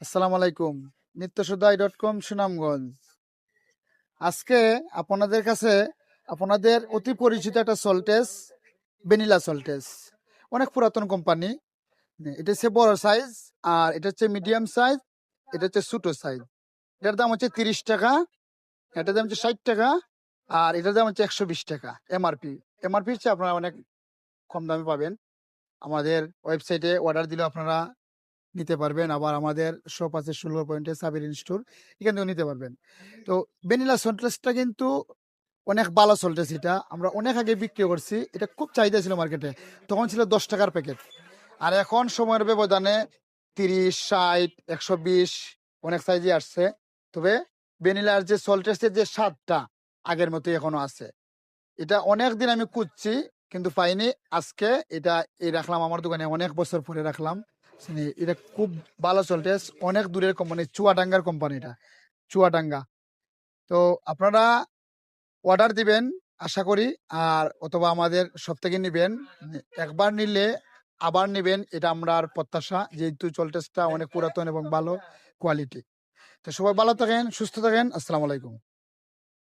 আসসালামু আলাইকুম। নিত্যসুধাই.com সুনামগঞ্জ। আজকে আপনাদের কাছে আপনাদের অতি পরিচিত একটা সল্টেস, ভ্যানিলা সল্টেস। অনেক পুরাতন কোম্পানি। এটা হচ্ছে বড় সাইজ, আর এটা হচ্ছে মিডিয়াম সাইজ, এটা হচ্ছে ছোট সাইজ। এটার দাম হচ্ছে ৩০ টাকা, এটার দাম হচ্ছে ৬০ টাকা, আর এটার দাম হচ্ছে ১২০ টাকা এমআরপি। এমআরপি হচ্ছে আপনারা অনেক কম দামে পাবেন। আমাদের ওয়েবসাইটে অর্ডার দিলেও আপনারা নিতে পারবেন। আবার আমাদের শপ আছে ১৬ পয়েন্টে সাবিরিন স্টোর, এখান থেকেও নিতে পারবেন। তো ভ্যানিলা সল্টেসটা কিন্তু অনেক ভালো সল্টেস। এটা আমরা অনেক আগে বিক্রি করছি। এটা খুব চাহিদা ছিল মার্কেটে। তখন ছিল ১০ টাকার প্যাকেট। আর এখন সময়ের ব্যবধানে ৩০, ৬০, ১২০ অনেক সাইজে আসছে। তবে ভ্যানিলার যে সল্টেসের যে স্বাদটা আগের মতোই এখনো আছে। এটা অনেকদিন আমি খুঁজছি কিন্তু পাইনি। আজকে এটা রাখলাম আমার দোকানে, অনেক বছর পরে রাখলাম। এটা খুব ভালো সল্টেস, অনেক দূরের কোম্পানি, চুয়াডাঙ্গার কোম্পানি এটা, চুয়াডাঙ্গা। তো আপনারা অর্ডার দিবেন আশা করি, আর অথবা আমাদের সব থেকে নিবেন। একবার নিলে আবার নিবেন, এটা আমরার প্রত্যাশা, যেহেতু সল্টেসটা অনেক পুরাতন এবং ভালো কোয়ালিটি। তো সবাই ভালো থাকেন, সুস্থ থাকেন। আসসালামু আলাইকুম।